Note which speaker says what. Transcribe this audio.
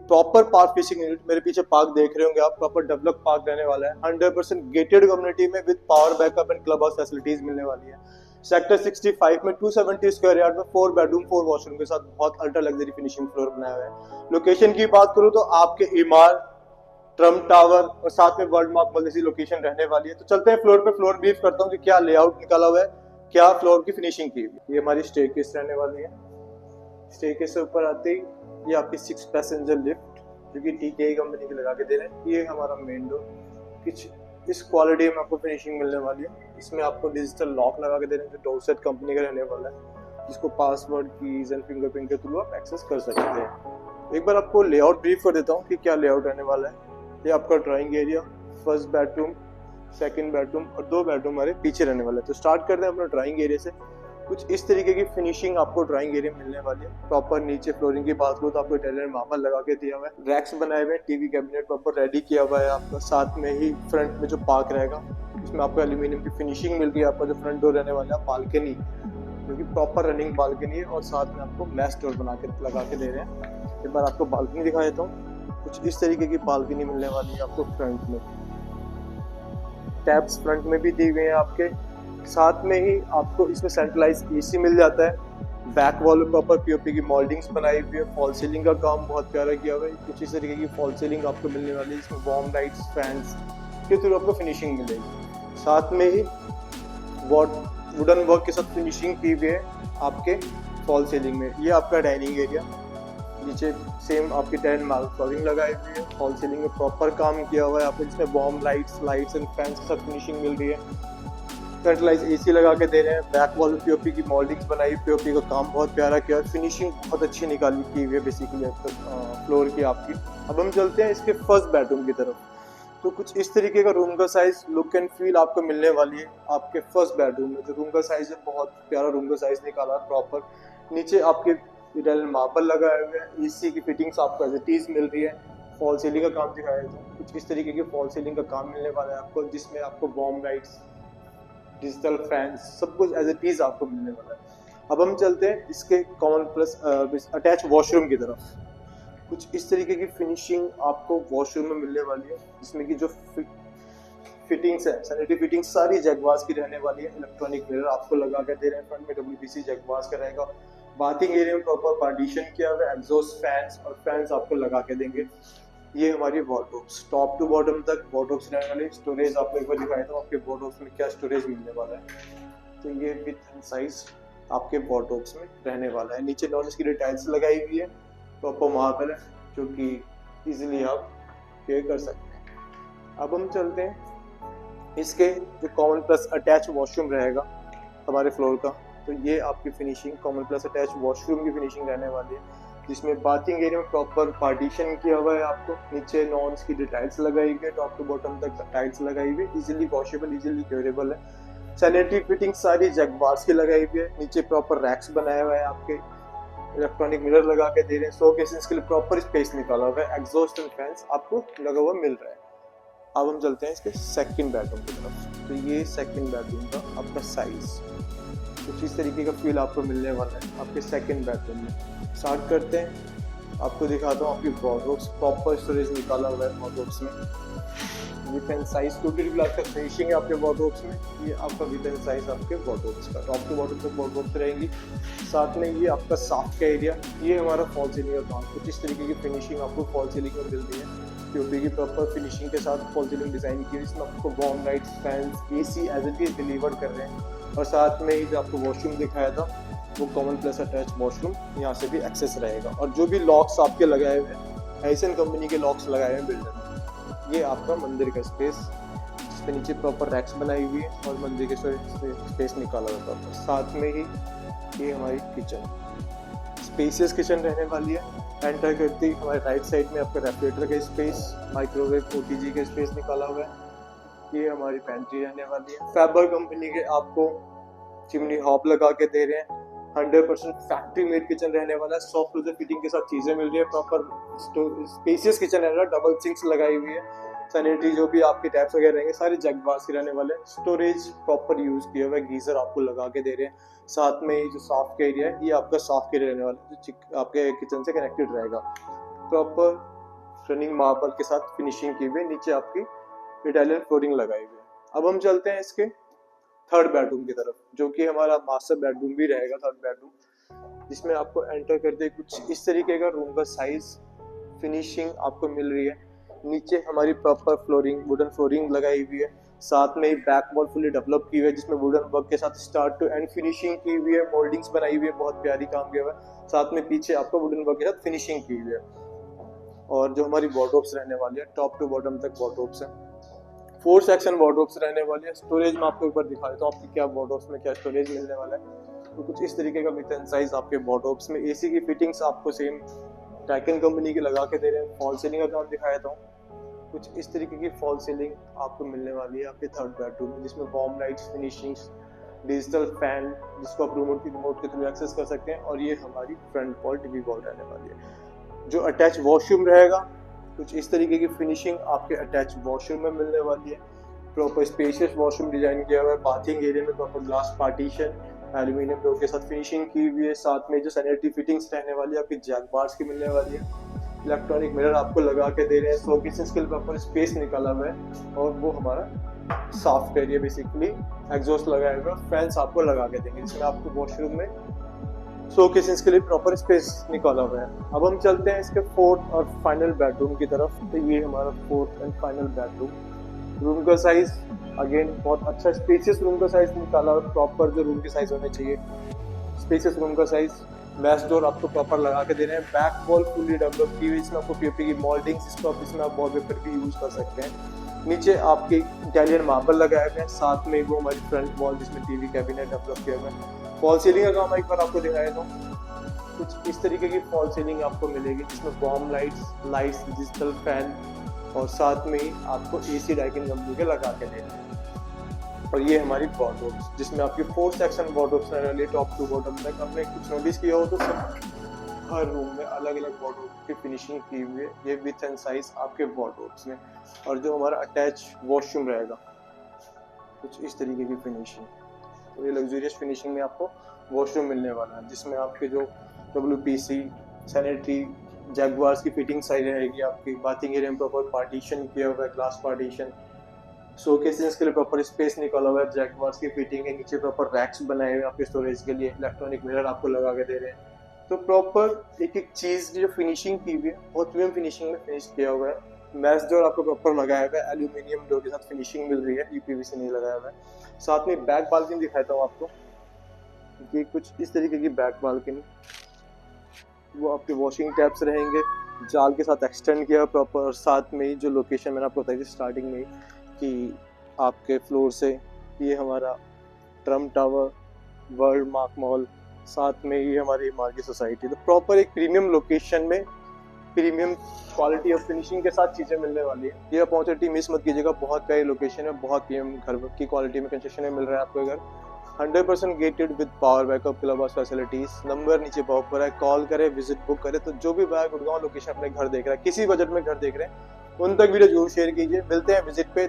Speaker 1: Proper park fishing unit, मेरे पीछे park देख रहे होंगे आप, प्रॉपर डेवलप पार्क रहने वाला है, 100% गेटेड कम्युनिटी में with power backup and club house facilities मिलने वाली है। सेक्टर 65 में 270 स्क्वायर यार्ड में 4 बेडरूम 4 वॉशरूम के साथ बहुत अल्ट्रा लग्जरी फिनिशिंग फ्लोर बनाया हुआ है। लोकेशन की बात करूं तो आपके इमार, ट्रम्प टावर और साथ में वर्ल्ड मार्क मॉल जैसी लोकेशन रहने वाली है। तो चलते हैं फ्लोर पे, फ्लोर ब्रीफ करता हूँ कि क्या लेआउट निकाला हुआ है, क्या फ्लोर की फिनिशिंग की हुई। ये हमारी स्टेयरकेस रहने वाली है। स्टेयरकेस से ऊपर आते ही ये आपकी 6 पैसेंजर लिफ्ट जो कि TKI कंपनी के लगा के दे रहे हैं। ये हमारा मेन डोर, कुछ इस क्वालिटी में आपको फिनिशिंग मिलने वाली है। इसमें आपको डिजिटल लॉक लगा के दे रहे हैं जो डोरसेट कंपनी का रहने वाला है, जिसको पासवर्ड, कीज एंड फिंगरप्रिंट के थ्रू आप एक्सेस कर सकते हैं। एक बार आपको लेआउट ब्रीफ कर देता हूँ कि क्या लेआउट रहने वाला है। ये आपका drawing area, first bedroom, second bedroom और 2 बेडरूम हमारे पीछे रहने वाला है। तो स्टार्ट करते हैं अपना ड्राइंग एरिया से। कुछ इस तरीके की फिनिशिंग आपको ड्राइंग एरिया मिलने वाली है। प्रॉपर नीचे फ्लोरिंग की बात करूँ तो आपको इटालियन मार्बल लगा के दिया हुआ है, रैक्स बनाए हुए हैं, टीवी कैबिनेट प्रॉपर रेडी किया हुआ है आपका। साथ में ही फ्रंट में जो पार्क रहेगा उसमें आपको एल्यूमिनियम की फिनिशिंग मिल रही है। आपका जो फ्रंट डोर रहने वाला है, बालकनी जो कि प्रॉपर रनिंग बालकनी है और साथ में आपको मैश डोर बना के लगा के दे रहे हैं। एक बार आपको बालकनी दिखा देता हूँ। कुछ इस तरीके की बालकनी मिलने वाली है आपको फ्रंट में। टैब्स फ्रंट में भी दी हुई है आपके। साथ में ही आपको इसमें सेंट्रलाइज AC मिल जाता है। बैक वॉल में प्रॉपर POP की मोल्डिंग्स बनाई हुई है। फॉल सीलिंग का काम बहुत प्यारा किया हुआ है। कुछ इस तरीके की फॉल सीलिंग आपको मिलने वाली है, इसमें वार्म लाइट्स, फैंस के थ्रू आपको फिनिशिंग मिलेगी। साथ में ही वुडन वर्क के साथ फिनिशिंग की हुई है आपके फॉल सीलिंग में। ये आपका डाइनिंग एरिया, नीचे सेम आपकी 10 मार्बल फ्लोरिंग लगाई हुई है। फॉल सीलिंग में प्रॉपर काम किया हुआ है आपको, जिसमें वार्म लाइट्स एंड फैंस के साथ फिनिशिंग मिल रही है। सेंट्रलाइज AC लगा के दे रहे हैं। बैक वॉल में POP की मोल्डिंग्स बनाई, POP का काम बहुत प्यारा किया, फिनिशिंग बहुत अच्छी निकाली की हुई है बेसिकली फ्लोर की आपकी। अब हम चलते हैं इसके फर्स्ट बेडरूम की तरफ। तो कुछ इस तरीके का रूम का साइज, लुक एंड फील आपको मिलने वाली है आपके फर्स्ट बेडरूम में। जो रूम का साइज है बहुत प्यारा रूम का साइज निकाला है प्रॉपर। नीचे आपके इटालियन मार्बल लगाए हुए हैं, AC की फिटिंग्स आपको एज इट इज मिल रही है। फॉल सीलिंग का काम दिखाया था, कुछ इस तरीके की फॉल सीलिंग का काम मिलने वाला है आपको, जिसमें आपको वार्म लाइट्स, डिजिटल फैंस, सब कुछ एज इट इज आपको मिलने वाला है। अब हम चलते हैं इसके कॉमन प्लस अटैच वॉशरूम की तरफ। कुछ इस तरीके की फिनिशिंग आपको वॉशरूम में मिलने वाली है, जिसमें कि जो फिटिंग्स है, सैनिटरी फिटिंग्स सारी जैगवार्स की रहने वाली है। इलेक्ट्रॉनिक मिरर आपको लगा के दे रहे हैं, फ्रंट में WPC जैगवार्स का रहेगा। बाथिंग एरिया में प्रॉपर पार्टीशन किया हुआ है, एग्जॉस्ट फैंस और फैंस आपको लगा के देंगे। ये हमारी वार्डरोब्स, टॉप टू बॉटम तक वार्डरोब्स रहने वाली। स्टोरेज आपको एक बार दिखाया था आपके वार्डरोब्स में क्या स्टोरेज मिलने वाला है। तो ये विथ साइज आपके वार्डरोब्स में रहने वाला है। नीचे नॉन स्किड टाइल्स लगाई हुई है, प्रॉपर मार्बल है जो कि इजीली आप केयर कर सकते हैं। अब हम चलते हैं इसके जो कॉमन प्लस अटैच वॉशरूम रहेगा हमारे फ्लोर का। तो ये आपकी finishing common plus attach washroom की फिनिशिंग रहने वाली है, जिसमें बाथिंग एरिया में प्रॉपर पार्टीशन किया हुआ है आपको। नीचे नॉन स्किड टाइल्स लगाई हुई है, टॉप टू बॉटम तक टाइल्स लगाई हुई है, इजीली वॉशेबल, इजीली क्योरेबल है। सैनिटरी फिटिंग सारी जैगवार्स की लगाई हुई है। नीचे प्रॉपर रैक्स बनाया हुआ है आपके, इलेक्ट्रॉनिक मिरर लगा के दे रहे हैं। शो केसेस के लिए प्रॉपर स्पेस निकाला हुआ है, एग्जॉस्ट एंड फैंस आपको लगा हुआ मिल रहा है। अब हम चलते हैं इसके सेकंड बेडरूम की तरफ। तो ये सेकंड बेडरूम का आपका साइज, कुछ इस तरीके का फील आपको मिलने वाला है आपके सेकंड बेडरूम में। स्टार्ट करते हैं, आपको दिखाता हूँ आपकी वार्डरोब्स, प्रॉपर स्टोरेज निकाला हुआ है वार्डरोब्स में। विथ एंड साइज 2 ग्लास का फिनिशिंग है आपके वार्डरोब्स में। ये आपका विथ एंड साइज आपके वार्डरोब्स का, टॉप टू बॉटम तक वार्डरोब्स रहेंगी। साथ में ये आपका साफ्ट का एरिया, ये हमारा फॉल सीलिंग का काम, कुछ इस तरीके की फिनिशिंग आपको फॉल सीलिंग में मिल रही है। POP की प्रॉपर फिनिशिंग के साथ फॉल सीलिंग डिजाइन की, इसमें आपको warm lights, fans, AC as it is deliver कर रहे हैं। और साथ में ही जो आपको वॉशरूम दिखाया था वो कॉमन प्लस अटैच वॉशरूम, यहाँ से भी एक्सेस रहेगा। और जो भी लॉक्स आपके लगाए हुए हैं, एसन कंपनी के लॉक्स लगाए हुए हैं बिल्डर में। ये आपका मंदिर का स्पेस, जिसके नीचे प्रॉपर रैक्स बनाई हुई है और मंदिर के स्पेस निकाला हुआ है। साथ में ही ये हमारी किचन, स्पेसियस किचन रहने वाली है। एंटर करते ही हमारे राइट साइड में आपका रेफ्रिजरेटर का स्पेस, माइक्रोवेव, OTG का स्पेस निकाला हुआ है। ये हमारी पेंट्री रहने वाली है। फैबर कंपनी के आपको चिमनी हॉब लगा के दे रहे हैं। 100% फैक्ट्री मेड किचन रहने वाला है, सॉफ्ट क्लोजर फिटिंग के साथ चीजें मिल रही है। प्रॉपर स्पेसियस किचन है, डबल सिंक्स लगाई हुई है। सैनिटरी जो भी आपके टैप्स वगैरह रहेंगे सारे जगवास के रहने वाले हैं। स्टोरेज प्रॉपर यूज किया हुआ है, गीजर आपको लगा के दे रहे हैं। साथ में ही जो सॉफ्ट का एरिया है, ये आपका सॉफ्ट एरिया रहने वाला है जो आपके किचन से कनेक्टेड रहेगा। प्रॉपर रनिंग मार्बल के साथ फिनिशिंग की हुई है, नीचे आपकी इटालियन फ्लोरिंग लगाई हुई है। अब हम चलते हैं इसके थर्ड बेडरूम की तरफ, जो कि हमारा मास्टर बेडरूम भी रहेगा, थर्ड बेडरूम, जिसमें आपको एंटर करते कुछ इस तरीके का रूम का साइज फिनिशिंग आपको मिल रही है। नीचे हमारी प्रॉपर फ्लोरिंग, वुडन फ्लोरिंग लगाई हुई है, साथ में ही बैक वॉल फुली डेवलप की हुई है, जिसमें वुडन वर्क के साथ स्टार्ट टू एंड फिनिशिंग की हुई है, मोल्डिंग्स बनाई हुई है, बहुत प्यारी काम किया हुआ है। साथ में पीछे आपको वुडन वर्क के साथ फिनिशिंग की हुई है। और जो हमारी वार्डरोब्स रहने वाली है, टॉप टू बॉटम तक वार्डरोब्स है, 4 सेक्शन वार्डरोब्स रहने वाली है। स्टोरेज में आपको ऊपर दिखा देता हूँ आपकी क्या वार्डरोब्स में क्या स्टोरेज मिलने वाला है। तो कुछ इस तरीके का विथ एंड साइज आपके वार्डरोब्स में। एसी की फिटिंग्स आपको सेम टैकन कंपनी की लगा के दे रहे हैं। फॉल सीलिंग का काम दिखाया था, कुछ इस तरीके की फॉल सीलिंग आपको मिलने वाली है आपके थर्ड बेडरूम में, जिसमें warm lights, finishings, digital fan जिसको आप रिमोट के थ्रू एक्सेस कर सकते हैं। और ये हमारी फ्रंट वॉल टीवी वॉल रहने वाली है। जो अटैच वॉशरूम रहेगा, कुछ इस तरीके की फिनिशिंग आपके अटैच वॉशरूम में मिलने वाली है। प्रॉपर स्पेशियस वॉशरूम डिजाइन किया हुआ है। बाथिंग एरिया में proper glass partition, aluminium door के साथ फिनिशिंग की हुई है। साथ में जो सैनिटरी फिटिंग्स रहने वाली है आपकी जैगवार्स की मिलने वाली है। इलेक्ट्रॉनिक मिरर आपको लगा के दे रहे हैं। शोकेसेस के लिए प्रॉपर स्पेस निकाला हुआ है, और वो हमारा सॉफ्ट एरिया बेसिकली एग्जॉस्ट लगाया हुआ है। फैंस आपको लगा के देंगे, जिसमें आपको वॉशरूम में शोकेसेस के लिए प्रॉपर स्पेस निकाला हुआ है। अब हम चलते हैं इसके फोर्थ और फाइनल बेडरूम की तरफ। तो ये हमारा fourth and final bedroom. Room का साइज अगेन बहुत अच्छा स्पेसियस रूम का साइज निकाला हुआ, प्रॉपर जो रूम के साइज होने चाहिए, स्पेसियस रूम का साइज। मैश डोर आपको प्रॉपर लगा के दे रहे हैं। बैक वॉल फुली डेवलप की हुई, इसमें आपको पीओपी की मोल्डिंग्स, इसको आप इसमें आप वॉलपेपर भी यूज कर सकते हैं। नीचे आपके इटालियन मार्बल लगाए हुए हैं, साथ में वो हमारी फ्रंट वॉल जिसमें टीवी कैबिनेट डेवलप किया हुआ है। फॉल सीलिंग का काम एक बार आपको दिखाया था, कुछ इस तरीके की फॉल सीलिंग आपको मिलेगी, जिसमें वार्म लाइट्स, डिजिटल फैन, और साथ में ही आपको एसी डाइकिन कंपनी के लगा के दे रहे हैं। और ये हमारी वार्डरोब्स, जिसमें आपकी 4 सेक्शन वार्डरोब्स रहने वाली है, टॉप टू बॉटम तक। आपने कुछ नोटिस किया हो तो सब हर रूम में अलग अलग वार्डरोब की फिनिशिंग की हुई है, ये विथ एंड साइज आपके वार्डरोब्स में। और जो हमारा अटैच वॉशरूम रहेगा, कुछ इस तरीके की फिनिशिंग, तो ये लग्जरियस फिनिशिंग में आपको वॉशरूम मिलने वाला है, जिसमें आपके जो WPC सैनिटरी जैगवार्स की फिटिंग साइज रहेगी आपकी। बाथिंग एरिया में प्रॉपर पार्टीशन किया हुआ है, ग्लास पार्टीशन। शोकेसेस के लिए प्रॉपर स्पेस निकाला हुआ है, जैगवार्स की फिटिंग है। नीचे प्रॉपर रैक्स बनाए हुए हैं आपके स्टोरेज के लिए। इलेक्ट्रॉनिक मिरर आपको लगा के दे रहे हैं। तो प्रॉपर एक एक चीज जो फिनिशिंग की हुई है बहुत प्रीमियम फिनिशिंग में फिनिश किया हुआ है। मैश डोर आपको प्रॉपर लगाया हुआ है, एल्यूमिनियम डोर के साथ फिनिशिंग मिल रही है, UPVC नहीं लगाया हुआ है। साथ में बैक बालकनी दिखाता हूँ आपको, ये कुछ इस तरीके की बैक बालकनी, वो आपके वॉशिंग टैप्स रहेंगे, जाल के साथ एक्सटेंड किया प्रॉपर। और साथ में ही जो लोकेशन मैंने आपको बताई थी स्टार्टिंग में कि आपके फ्लोर से ये हमारा Trump Tower, World Mark Mall, साथ में ही हमारी मार्गी सोसाइटी। तो प्रॉपर एक प्रीमियम लोकेशन में प्रीमियम क्वालिटी ऑफ फिनिशिंग के साथ चीज़ें मिलने वाली है। ये अपॉर्चुनिटी मिस मत कीजिएगा, बहुत प्यारी लोकेशन है, बहुत प्रीमियम घर की क्वालिटी में कंस्ट्रक्शन में मिल रहा है आपको घर। 100% gated with power backup, club house facilities. Number नीचे पॉप पर है, कॉल करें, विजिट बुक करें। तो जो भी भाई गुड़गांव लोकेशन अपने घर देख रहा है, किसी बजट में घर देख रहे हैं, उन तक वीडियो जरूर शेयर कीजिए। मिलते हैं विजिट पे।